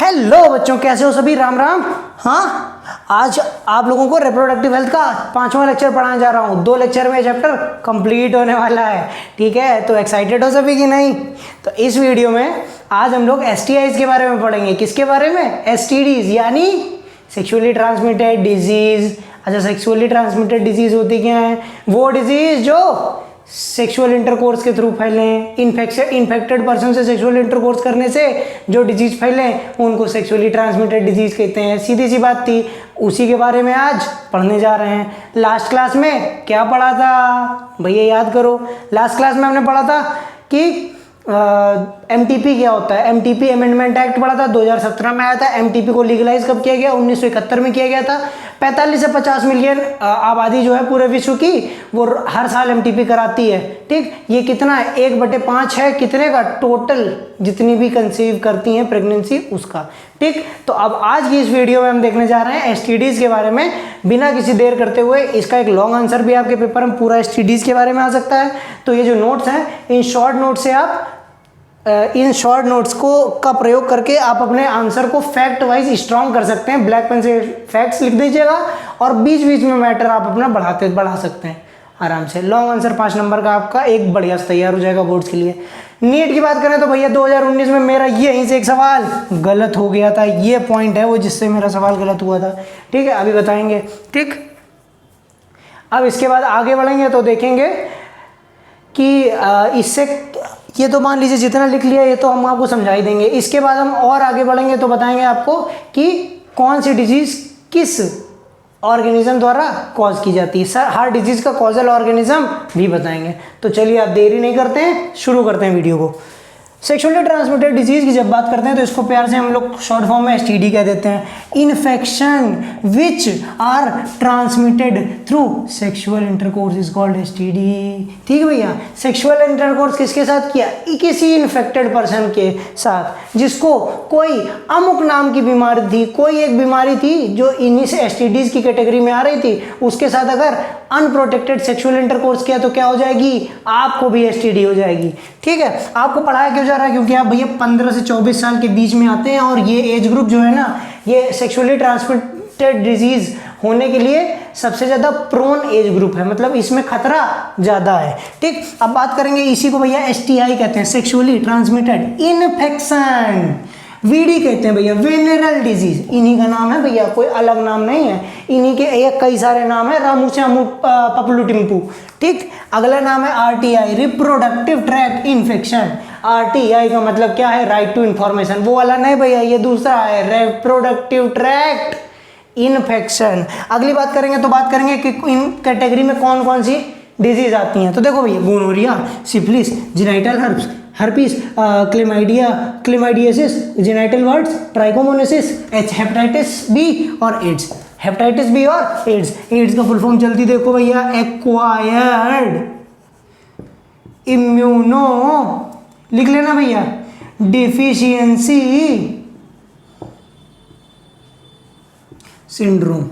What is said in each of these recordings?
Hello बच्चों, कैसे हो सभी? राम राम। हाँ, आज आप लोगों को रिप्रोडक्टिव हेल्थ का 5वां लेक्चर पढ़ाने जा रहा हूँ। 2 लेक्चर में चैप्टर कंप्लीट होने वाला है। ठीक है, तो एक्साइटेड हो सभी कि नहीं? तो इस वीडियो में आज हम लोग STIs के बारे में पढ़ेंगे। किसके बारे में? STDs यानी सेक्सुअली ट्रांसमिटेड डिजीज। अच्छा, सेक्सुअली ट्रांसमिटेड डिजीज होती क्या है? वो डिजीज जो सेक्सुअल इंटरकोर्स के थ्रू फैले। इन्फेक्टेड पर्सन से सेक्सुअल इंटरकोर्स करने से जो डिजीज फैले उनको सेक्सुअली ट्रांसमिटेड डिजीज कहते हैं। सीधी सी बात थी, उसी के बारे में आज पढ़ने जा रहे हैं। लास्ट क्लास में क्या पढ़ा था भैया, याद करो। लास्ट क्लास में हमने पढ़ा था कि MTP क्या होता है। MTP अमेंडमेंट एक्ट पढ़ा था, 2017 में आया था। MTP को लीगलाइज कब किया गया? 1971 में किया गया था। 45 से 50 मिलियन आबादी जो है पूरे विश्व की, वो हर साल MTP कराती है। ठीक, ये कितना है? 1/5 है कितने का? टोटल जितनी भी कंसीव करती हैं प्रेगनेंसी उसका। ठीक, तो अब आज की इस वीडियो में हम देखने जा रहे हैं STDs के बारे में। बिना किसी देर करते हुए, इसका एक लॉन्ग आंसर भी आपके पेपर में पूरा STDs के बारे में आ सकता है। तो ये जो नोट्स हैं, इन शॉर्ट नोट से आप इन शॉर्ट नोट्स को का प्रयोग करके आप अपने आंसर को फैक्ट वाइज स्ट्रॉन्ग कर सकते हैं। ब्लैक पेन से फैक्ट्स लिख दीजिएगा और बीच बीच में मैटर आप अपना बढ़ा सकते हैं आराम से। लॉन्ग आंसर 5 नंबर का आपका एक बढ़िया से तैयार हो जाएगा बोर्ड्स के लिए। नीट की बात करें तो भैया 2019 में मेरा यहीं से एक सवाल गलत हो गया था। ये पॉइंट है वो जिससे मेरा सवाल गलत हुआ था। ठीक है, अभी बताएंगे। ठीक, अब इसके बाद आगे बढ़ेंगे तो देखेंगे कि इससे ये तो मान लीजिए जितना लिख लिया ये तो हम आपको समझा ही देंगे। इसके बाद हम और आगे बढ़ेंगे तो बताएंगे आपको कि कौन सी डिजीज किस ऑर्गेनिज्म द्वारा कॉज की जाती है। सर, हर डिजीज का कॉजल ऑर्गेनिज्म भी बताएंगे। तो चलिए आप देरी नहीं करते हैं, शुरू करते हैं वीडियो को। सेक्सुअली ट्रांसमिटेड डिजीज की जब बात करते हैं तो इसको प्यार से हम लोग शॉर्ट फॉर्म में STD कह देते हैं। Infection which are transmitted through sexual intercourse is called STD। ठीक है भैया, सेक्सुअल इंटरकोर्स किसके साथ किया? किसी इन्फेक्टेड पर्सन के साथ जिसको कोई अमुक नाम की बीमारी थी, कोई एक बीमारी थी जो इन्हीं से STDs की कैटेगरी में आ रही थी, उसके साथ अगर अनप्रोटेक्टेड सेक्सुअल इंटरकोर्स किया तो क्या हो जाएगी? आपको भी STD हो जाएगी। ठीक है, आपको पढ़ाया क्यों जा रहा है? क्योंकि आप भैया 15 से 24 साल के बीच में आते हैं और ये एज ग्रुप जो है ना, ये सेक्सुअली ट्रांसमिटेड डिजीज होने के लिए सबसे ज्यादा प्रोन एज ग्रुप है, मतलब इसमें खतरा ज्यादा है। ठीक, अब बात करेंगे इसी को भैया STI कहते हैं, सेक्सुअली ट्रांसमिटेड इन्फेक्शन। VD कहते हैं भैया, वेनेरल डिजीज। इन्हीं का नाम है भैया, कोई अलग नाम नहीं है। इन्हीं के एक कई सारे नाम है, रामू श्यामू पपलू टिम्पू। ठीक, अगला नाम है RTI, reproductive tract infection. RTI का मतलब क्या है? Right to information. वो वाला नहीं भैया, ये दूसरा है, रिप्रोडक्टिव ट्रैक्ट इन्फेक्शन। अगली बात करेंगे तो बात करेंगे कि इन कैटेगरी में कौन कौन सी डिजीज आती हैं। तो देखो भैया, gonorrhoea, syphilis, genital herpes, chlamydiasis, genital warts, trichomoniasis, hepatitis B और एड्स। हेपेटाइटिस बी और एड्स। एड्स का फुल फॉर्म जल्दी देखो भैया, एक्वायर्ड इम्यूनो, लिख लेना भैया, डिफिशियंसी सिंड्रोम।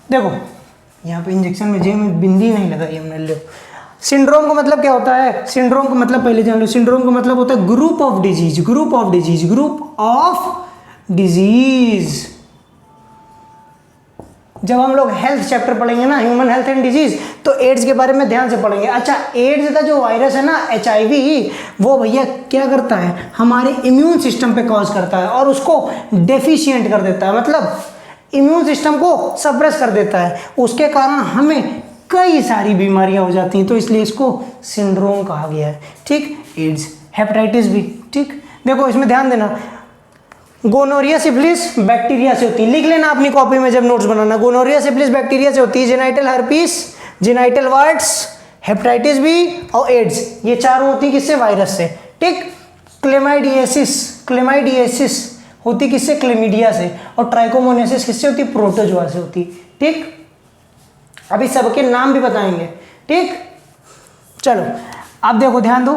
देखो यहाँ पे इंजेक्शन में जेब में बिंदी नहीं लगाई हमने। लो, सिंड्रोम का मतलब क्या होता है? सिंड्रोम का मतलब पहले जान लो। सिंड्रोम का मतलब होता है group of disease. Group of disease, group of disease. जब हम लोग हेल्थ चैप्टर पढ़ेंगे ना, ह्यूमन हेल्थ एंड डिजीज, तो एड्स के बारे में ध्यान से पढ़ेंगे। अच्छा, एड्स का जो वायरस है ना, HIV, वो भैया क्या करता है? हमारे इम्यून सिस्टम पे कॉज करता है और उसको डेफिशिएंट कर देता है, मतलब इम्यून सिस्टम को सप्रेस कर देता है। उसके कारण हमें कई सारी बीमारियां हो जाती हैं, तो इसलिए इसको सिंड्रोम कहा गया है। ठीक, एड्स, हेपेटाइटिस बी। ठीक, देखो इसमें ध्यान देना, गोनोरिया सिफिलिस बैक्टीरिया से होती है। लिख लेना अपनी कॉपी में जब नोट्स बनाना। गोनोरिया सिफिलिस बैक्टीरिया से होती है। Genital herpes, genital warts, hepatitis B और एड्स, ये चारों होती है किससे? वायरस से। ठीक, क्लेमाइडियासिस होती किससे? क्लेमीडिया से। और ट्राइकोमोनेसिस किससे होती? प्रोटोजोआ से होती। ठीक, अभी सबके नाम भी बताएंगे। ठीक, चलो अब देखो ध्यान दो,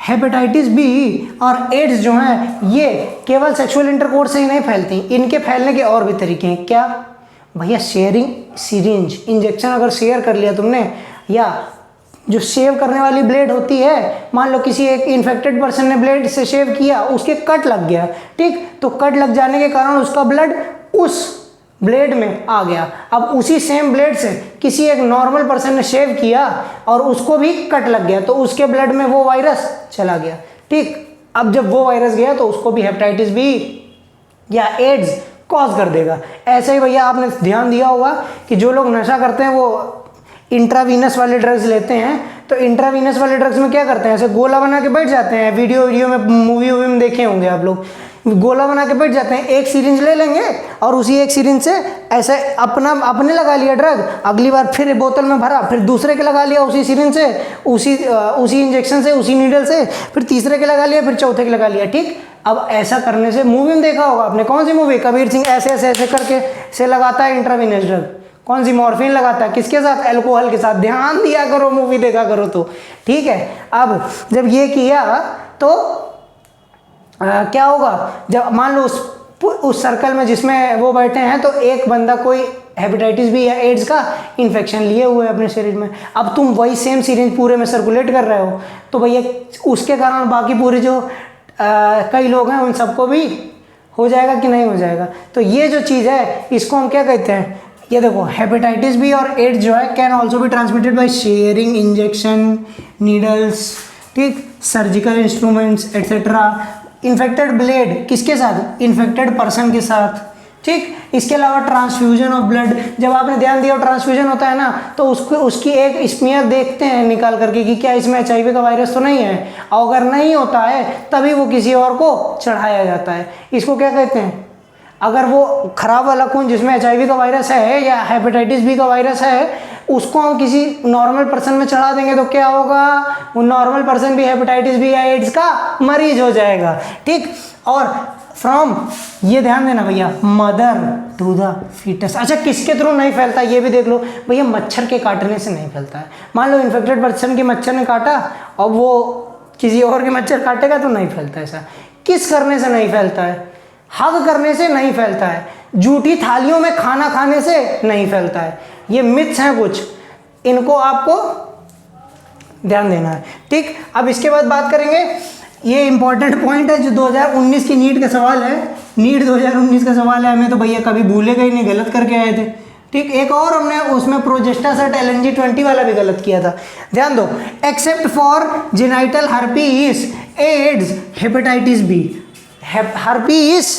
हेपेटाइटिस बी और एड्स जो हैं ये केवल सेक्सुअल इंटरकोर्स से ही नहीं फैलती, इनके फैलने के और भी तरीके हैं। क्या भैया? शेयरिंग सिरिंज, इंजेक्शन अगर शेयर कर लिया तुमने, या जो शेव करने वाली ब्लेड होती है, मान लो किसी एक इन्फेक्टेड पर्सन ने ब्लेड से शेव किया, उसके कट लग गया, ठीक, तो कट लग जाने के कारण उसका ब्लड उस ब्लेड में आ गया। अब उसी सेम ब्लेड से किसी एक नॉर्मल पर्सन ने शेव किया और उसको भी कट लग गया, तो उसके ब्लड में वो वायरस चला गया, ठीक। अब जब वो वायरस गया तो उसको भी हेपेटाइटिस बी या एड्स कॉज कर देगा। ऐसे ही भैया आपने ध्यान दिया होगा कि जो लोग नशा करते हैं वो इंट्रावीनस वाले ड्रग्स लेते हैं, तो इंट्रावीनस वाले ड्रग्स में क्या करते हैं, ऐसे गोला बना के बैठ जाते हैं। वीडियो में मूवी में देखे होंगे आप लोग, गोला बना के बैठ जाते हैं, एक सिरिंज ले लेंगे और उसी एक सिरिंज से ऐसे अपने लगा लिया ड्रग, अगली बार फिर बोतल में भरा, फिर दूसरे के लगा लिया उसी सिरिंज से, उसी इंजेक्शन से, उसी नीडल से, फिर तीसरे के लगा लिया, फिर चौथे के लगा लिया, ठीक। अब ऐसा करने से मूवी में देखा होगा आपने, कौन सी मूवी, कबीर सिंह ऐसे ऐसे ऐसे करके से लगाता है इंट्रावीनस ड्रग, कौन सी, मॉर्फिन लगाता है, किसके साथ, अल्कोहल के साथ। ध्यान दिया करो, मूवी देखा करो तो, ठीक है। अब जब ये किया तो क्या होगा, जब मान लो उस सर्कल में जिसमें वो बैठे हैं तो एक बंदा कोई हेपेटाइटिस बी या एड्स का इन्फेक्शन लिए हुए अपने शरीर में, अब तुम वही सेम सिरिंज पूरे में सर्कुलेट कर रहे हो, तो भैया उसके कारण बाकी पूरे जो कई लोग हैं उन सबको भी हो जाएगा कि नहीं हो जाएगा। तो ये जो चीज़ है इसको हम क्या कहते हैं, ये देखो, हेपेटाइटिस बी और एड्स जो है can also be transmitted by sharing injection needles, ठीक, surgical instruments etcetera. Infected blade किसके साथ, इन्फेक्टेड पर्सन के साथ, ठीक। इसके अलावा ट्रांसफ्यूजन ऑफ ब्लड, जब आपने ध्यान दिया ट्रांसफ्यूजन होता है ना, तो उसकी एक स्मीयर देखते हैं निकाल करके कि क्या इसमें HIV का वायरस तो नहीं है, और अगर नहीं होता है तभी वो किसी और को चढ़ाया जाता है। इसको क्या कहते हैं, अगर वो खराब वाला खून जिसमें HIV का वायरस है या हेपेटाइटिस बी का वायरस है उसको हम किसी नॉर्मल पर्सन में चढ़ा देंगे तो क्या होगा, वो नॉर्मल पर्सन भी हेपेटाइटिस बी या एड्स का मरीज हो जाएगा, ठीक। और फ्रॉम, ये ध्यान देना भैया, मदर टू द फीटस। अच्छा, किसके थ्रू नहीं फैलता ये भी देख लो भैया, मच्छर के काटने से नहीं फैलता है। मान लो इन्फेक्टेड पर्सन की मच्छर ने काटा और वो किसी और के मच्छर काटेगा तो नहीं फैलता। ऐसा किस करने से नहीं फैलता है, हग करने से नहीं फैलता है, जूठी थालियों में खाना खाने से नहीं फैलता है। ये मिथ्स हैं कुछ, इनको आपको ध्यान देना है, ठीक। अब इसके बाद बात करेंगे, ये इंपॉर्टेंट पॉइंट है जो 2019 की नीट का सवाल है, नीट 2019 का सवाल है, हमें तो भैया कभी भूलेगा ही नहीं, गलत करके आए थे, ठीक। एक और हमने उसमें प्रोजेस्टासेट LNG-20 वाला भी गलत किया था, ध्यान दो। Except for genital herpes, AIDS, hepatitis B, herpes,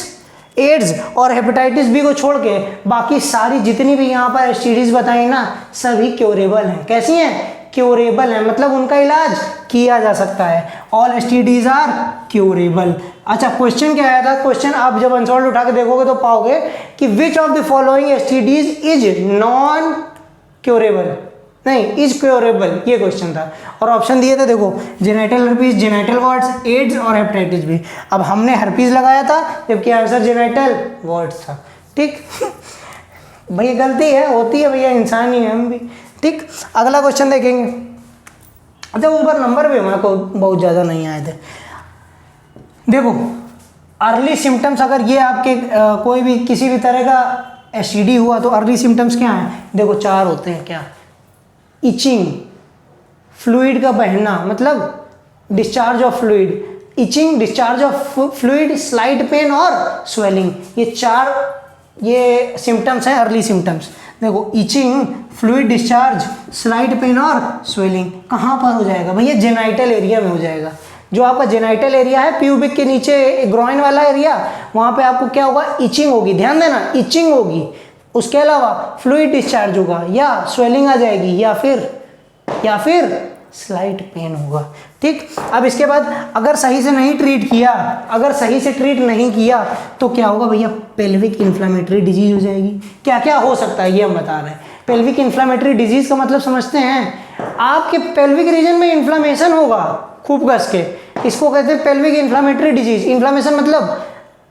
AIDS और हेपेटाइटिस बी को छोड़ के बाकी सारी जितनी भी यहाँ पर STDs बताई ना, सभी क्योरेबल हैं। कैसी हैं, क्योरेबल है, मतलब उनका इलाज किया जा सकता है। All STDs are curable. अच्छा, क्वेश्चन क्या आया था, क्वेश्चन आप जब अनसॉल्व उठा के देखोगे तो पाओगे कि which of the following STDs is non curable, नहीं, इज क्योरेबल, ये क्वेश्चन था। और ऑप्शन दिए थे, देखो, genital herpes, genital warts, AIDS और हेपेटाइटिस बी। अब हमने हर्पीज लगाया था जबकि आंसर जेनाइटल वार्ड्स था, ठीक। भैया गलती है, होती है भैया, इंसान ही है हम भी, ठीक। अगला क्वेश्चन देखेंगे। अच्छा, उस बार नंबर भी हमारे को बहुत ज़्यादा नहीं आए थे। देखो, अर्ली सिम्टम्स, अगर ये आपके कोई भी किसी भी तरह का STD हुआ तो अर्ली सिम्टम्स क्या हैं, देखो 4 होते हैं। क्या, इचिंग, फ्लूइड का बहना, मतलब discharge of fluid, itching, discharge of fluid, slight pain और स्वेलिंग, ये 4 ये सिम्टम्स हैं अर्ली सिम्टम्स। देखो, itching, fluid discharge, slight pain और स्वेलिंग कहाँ पर हो जाएगा भैया, जेनाइटल एरिया में हो जाएगा। जो आपका जेनाइटल एरिया है, प्यूबिक के नीचे ग्रॉइन वाला एरिया, वहाँ पे आपको क्या होगा, इचिंग होगी, ध्यान देना, इचिंग होगी। उसके अलावा फ्लूइड डिस्चार्ज होगा या स्वेलिंग आ जाएगी या फिर स्लाइट पेन होगा, ठीक। अब इसके बाद अगर सही से नहीं ट्रीट किया, अगर सही से ट्रीट नहीं किया तो क्या होगा भैया, पेल्विक इन्फ्लामेटरी डिजीज हो जाएगी। क्या क्या हो सकता है ये हम बता रहे हैं। पेल्विक इन्फ्लामेटरी डिजीज का मतलब समझते हैं, आपके पेल्विक रीजन में इन्फ्लामेशन होगा खूब कस के, इसको कहते हैं पेल्विक इन्फ्लामेटरी डिजीज। इन्फ्लामेशन मतलब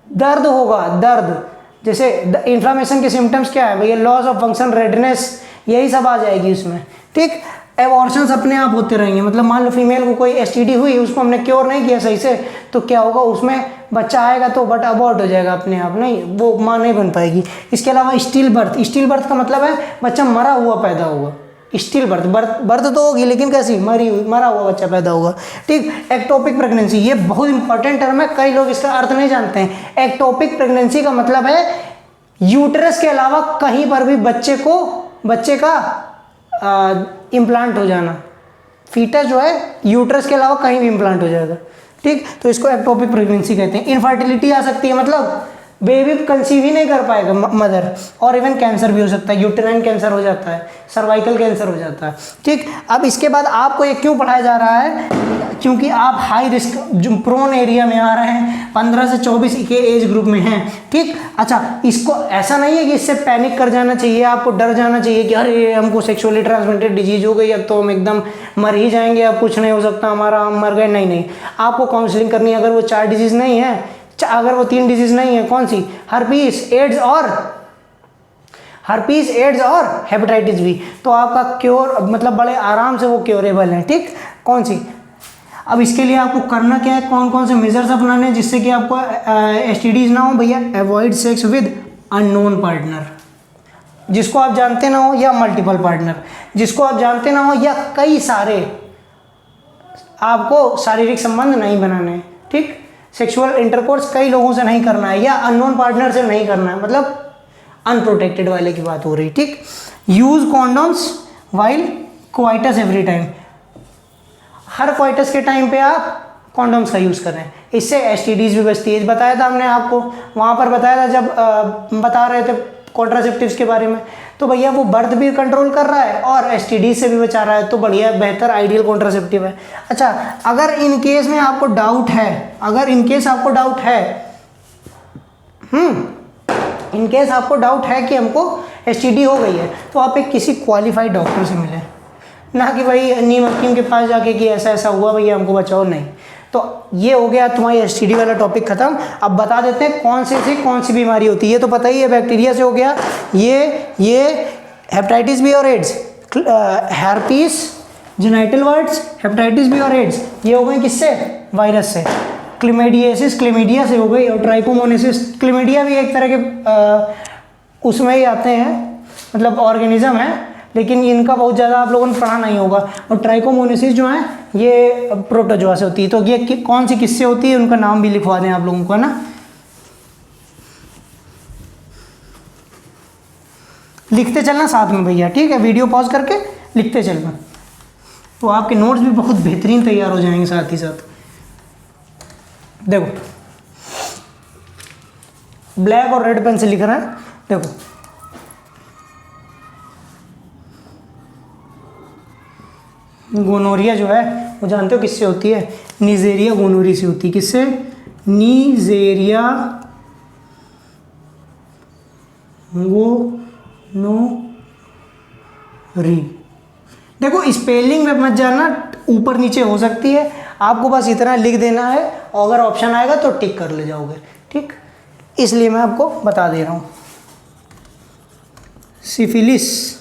दर्द होगा, दर्द। जैसे इन्फ्लामेशन के सिम्टम्स क्या है भैया, लॉस ऑफ फंक्शन, रेडनेस, यही सब आ जाएगी उसमें, ठीक। एबॉर्शंस अपने आप होते रहेंगे, मतलब मान लो फीमेल को कोई STD हुई, उसको हमने क्योर नहीं किया सही से, तो क्या होगा, उसमें बच्चा आएगा तो बट अबॉर्ट हो जाएगा अपने आप, नहीं, वो माँ नहीं बन पाएगी। इसके अलावा स्टिल बर्थ, स्टिल बर्थ का मतलब है बच्चा मरा हुआ पैदा होगा, स्टिल बर्थ, बर्थ तो होगी लेकिन कैसी, मरा हुआ बच्चा पैदा होगा। ठीक, एक्टोपिक प्रेगनेंसी, ये बहुत इंपॉर्टेंट टर्म है, कई लोग इसका अर्थ नहीं जानते हैं। एक्टोपिक प्रेगनेंसी का मतलब है यूट्रस के अलावा कहीं पर भी बच्चे का इम्प्लांट हो जाना, फीटस जो है यूट्रस के अलावा कहीं भी इम्प्लांट हो जाएगा। ठीक, तो इसको एक्टोपिक प्रेगनेंसी कहते हैं। इनफर्टिलिटी आ सकती है, मतलब बेबी कंसीव ही नहीं कर पाएगा मदर, और इवन कैंसर भी हो सकता है, यूटेराइन कैंसर हो जाता है, सर्वाइकल कैंसर हो जाता है। ठीक, अब इसके बाद आपको ये क्यों पढ़ाया जा रहा है, क्योंकि आप हाई रिस्क जो प्रोन एरिया में आ रहे हैं, 15 से 24 के एज ग्रुप में हैं। ठीक, अच्छा, इसको ऐसा नहीं है कि इससे पैनिक कर जाना चाहिए, आपको डर जाना चाहिए कि अरे हमको सेक्सुअली ट्रांसमिटेड डिजीज हो गई, अब तो हम एकदम मर ही जाएंगे, अब कुछ नहीं हो सकता हमारा, हम मर गए। नहीं, आपको काउंसलिंग करनी है। अगर वो 4 डिजीज नहीं है, अगर वो 3 डिजीज नहीं है, कौन सी, हर्पीस, एड्स और हेपेटाइटिस बी, तो आपका क्योर मतलब बड़े आराम से वो क्योरेबल है। ठीक, कौन सी, अब इसके लिए आपको करना क्या है, कौन कौन से मेजर्स अपनाने हैं जिससे कि आपको एसटीडीज ना हो भैया। Avoid sex with unknown partner, जिसको आप जानते ना हो, या मल्टीपल पार्टनर, जिसको आप जानते ना हो, या कई सारे, आपको शारीरिक संबंध नहीं बनाने हैं। ठीक, सेक्सुअल इंटरकोर्स कई लोगों से नहीं करना है, या अननोन पार्टनर से नहीं करना है, मतलब अनप्रोटेक्टेड वाले की बात हो रही। ठीक, use condoms while coitus every time, हर क्वाइटस के टाइम पे आप कॉन्डोम्स का यूज़ कर रहे हैं, इससे एसटीडीज भी बचती है। बताया था हमने आपको, वहाँ पर बताया था जब बता रहे थे कॉन्ट्रासेप्टिव्स के बारे में, तो भैया वो बर्थ भी कंट्रोल कर रहा है और एसटीडी से भी बचा रहा है, तो बढ़िया, बेहतर, आइडियल कॉन्ट्रासेप्टिव है। अच्छा, अगर इन केस में आपको डाउट है, इनकेस आपको डाउट है कि हमको एसटीडी हो गई है, तो आप एक किसी क्वालिफाइड डॉक्टर से मिलें, ना कि भाई नीम हकीम के पास जाके कि ऐसा ऐसा हुआ भैया हमको बचाओ, नहीं। तो ये हो गया तुम्हारी एसटीडी वाला टॉपिक खत्म। अब बता देते हैं कौन सी बीमारी होती है। ये तो पता ही है, बैक्टीरिया से हो गया, ये हेपेटाइटिस बी और AIDS, herpes genital warts, hepatitis B और एड्स, ये हो गए किससे, वायरस से। क्लेमिडियासिस क्लेमिडिया से हो गई, और ट्राइकोमोनेसिस, क्लेमिडिया भी एक तरह के उसमें ही आते हैं, मतलब ऑर्गेनिज्म है, लेकिन इनका बहुत ज़्यादा आप लोगों ने पढ़ा नहीं होगा। और ट्राइकोमोनेसिस जो है ये प्रोटोजोआ से होती है। तो ये कौन सी किससे होती है, उनका नाम भी लिखवा दें आप लोगों को, है ना। लिखते चलना साथ में भैया, ठीक है, वीडियो पॉज करके लिखते चलना, तो आपके नोट्स भी बहुत बेहतरीन तैयार हो जाएंगे। साथ ही साथ देखो, ब्लैक और रेड पेन से लिख रहे हैं, देखो गोनोरिया जो है वो जानते हो किससे होती है, नीजेरिया गोनोरी से होती है। किससे, नीजेरिया गोनोरी। देखो स्पेलिंग में मत जाना, ऊपर नीचे हो सकती है, आपको बस इतना लिख देना है, और अगर ऑप्शन आएगा तो टिक कर ले जाओगे। ठीक, इसलिए मैं आपको बता दे रहा हूँ। सिफिलिस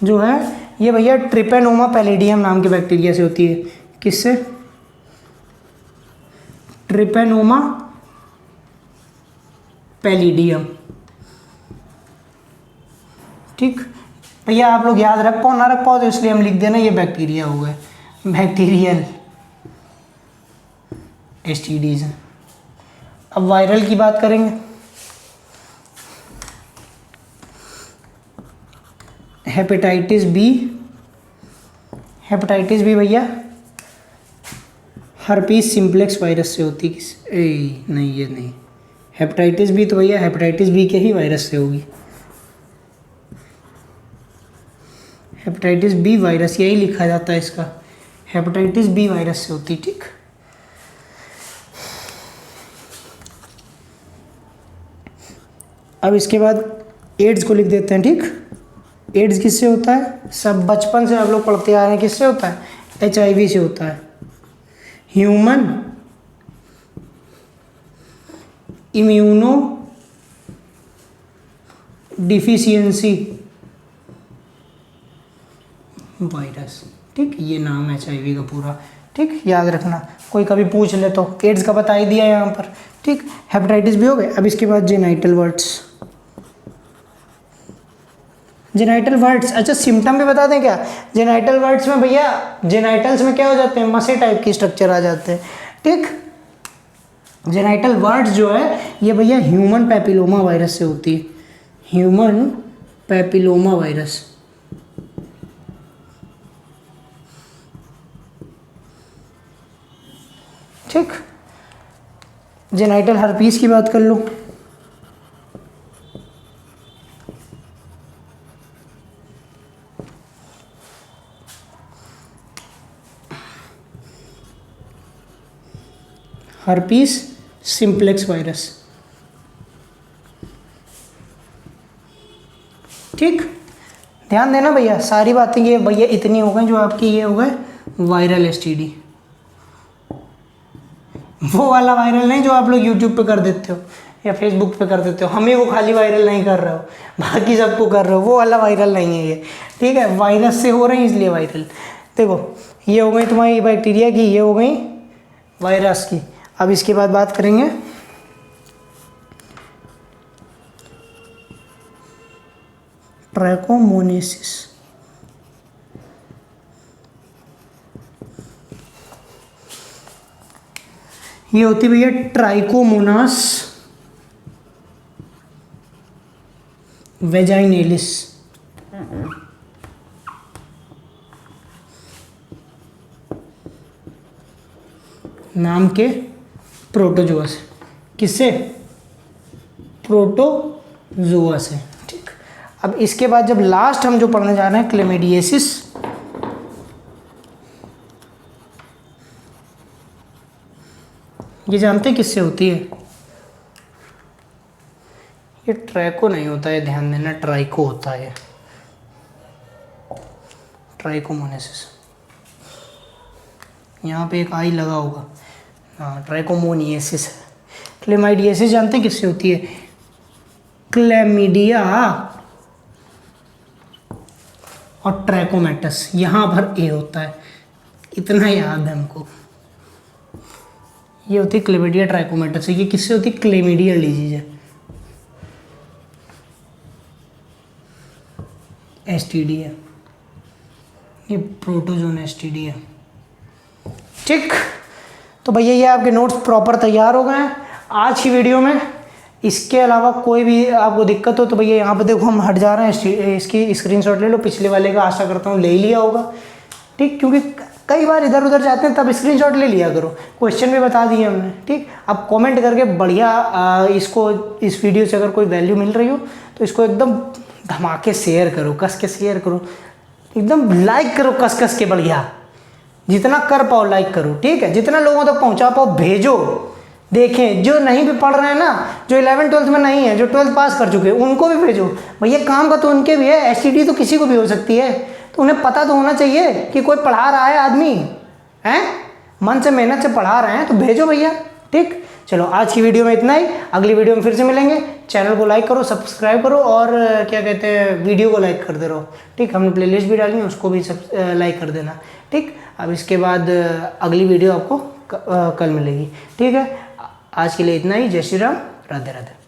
जो है ये भैया ट्रिपेनोमा पैलिडियम नाम के बैक्टीरिया से होती है। किससे, ट्रिपेनोमा पैलिडियम। ठीक भैया, आप लोग याद रख पाओ ना रख पाओ तो इसलिए हम लिख देना ये बैक्टीरिया हो गए, बैक्टीरियल एसटीडीज। अब वायरल की बात करेंगे। हेपेटाइटिस बी भैया हर्पीस सिम्प्लेक्स वायरस से होती है। नहीं, ये नहीं, हेपेटाइटिस बी तो भैया हेपेटाइटिस बी के ही वायरस से होगी। हेपेटाइटिस बी वायरस, यही लिखा जाता है इसका, हेपेटाइटिस बी वायरस से होती। ठीक, अब इसके बाद एड्स को लिख देते हैं। ठीक, एड्स किससे होता है, सब बचपन से आप लोग पढ़ते आ रहे हैं, किससे होता है, HIV से होता है। Human immuno deficiency virus. ठीक, ये नाम है HIV का पूरा। ठीक, याद रखना, कोई कभी पूछ ले तो एड्स का बता ही दिया यहाँ पर। ठीक, हेपेटाइटिस भी हो गए। अब इसके बाद जेनिटल वर्ड्स, जेनाइटल वर्ड्स, अच्छा सिम्टम भी बता दें क्या? जेनाइटल वर्ड्स में भैया, जेनाइटल्स में क्या हो जाते हैं, मसे टाइप की स्ट्रक्चर आ जाते हैं, ठीक। जेनाइटल वर्ड्स जो है ये भैया ह्यूमन पैपिलोमा वायरस से होती है, ह्यूमन पैपिलोमा वायरस, ठीक। जेनाइटल हर्पीस की बात कर लो, हर्पीस सिंप्लेक्स वायरस, ठीक। ध्यान देना भैया, सारी बातें ये भैया इतनी हो गई जो आपकी ये हो गए वायरल एसटीडी। वो वाला वायरल नहीं जो आप लोग यूट्यूब पे कर देते हो या फेसबुक पे कर देते हो, हम ही वो खाली वायरल नहीं कर रहे हो, बाकी सबको कर रहे हो, वो वाला वायरल नहीं है ये, ठीक है। वायरस से हो रहे हैं इसलिए वायरल। देखो ये हो गई तुम्हारी बैक्टीरिया की, ये हो गई वायरस की। अब इसके बाद बात करेंगे ट्रैकोमोनेसिस। ये होती है भैया ट्राइकोमोनास वेजाइनेलिस, नाम के प्रोटोजोआ से, किससे? प्रोटोजोआ से, ठीक। अब इसके बाद जब लास्ट हम जो पढ़ने जा रहे हैं क्लेमिडिएसिस, ये जानते हैं किससे होती है? ये ट्रैको नहीं होता है, ध्यान देना, ट्राइको होता है, ट्राइकोमोनेसिस। यहाँ पे एक आई लगा होगा, हाँ, ट्राइकोमोनिएसिस है। क्लेमाइडिएसिस जानते हैं किससे होती है? क्लेमीडिया और ट्रैकोमेटस, यहाँ पर ए होता है, इतना याद है हमको। ये होती है क्लेमीडिया ट्राइकोमेटस, ये किससे होती है? क्लेमीडियल डिजीज है, एसटीडी है, ये प्रोटोजोन एसटीडी है, ठीक। तो भैया ये आपके नोट्स प्रॉपर तैयार हो गए हैं आज की वीडियो में। इसके अलावा कोई भी आपको दिक्कत हो तो भैया यहाँ पे देखो हम हट जा रहे हैं, इसकी स्क्रीनशॉट ले लो। पिछले वाले का आशा करता हूँ ले ही लिया होगा, ठीक, क्योंकि कई बार इधर उधर जाते हैं तब स्क्रीनशॉट ले लिया करो। क्वेश्चन भी बता दिए हमने, ठीक। अब कमेंट करके बढ़िया इसको, इस वीडियो से अगर कोई वैल्यू मिल रही हो तो इसको एकदम धमाके शेयर करो, कस के शेयर करो, एकदम लाइक करो कस कस के, बढ़िया जितना कर पाओ लाइक करो, ठीक है। जितना लोगों तक पहुंचा पाओ भेजो, देखें। जो नहीं भी पढ़ रहे हैं ना, जो 11th-12th में नहीं है, जो 12th पास कर चुके हैं उनको भी भेजो भैया, काम का तो उनके भी है। एसटीडी तो किसी को भी हो सकती है, तो उन्हें पता तो होना चाहिए कि कोई पढ़ा रहा है, आदमी हैं मन से मेहनत से पढ़ा रहे हैं, तो भेजो भैया, ठीक। चलो आज की वीडियो में इतना ही, अगली वीडियो में फिर से मिलेंगे। चैनल को लाइक करो, सब्सक्राइब करो और क्या कहते हैं, वीडियो को लाइक करते रहो, ठीक। हमने प्लेलिस्ट भी डाली है, उसको भी लाइक कर देना, ठीक। अब इसके बाद अगली वीडियो आपको कल मिलेगी, ठीक है। आज के लिए इतना ही। जय श्री राम, राधे राधे।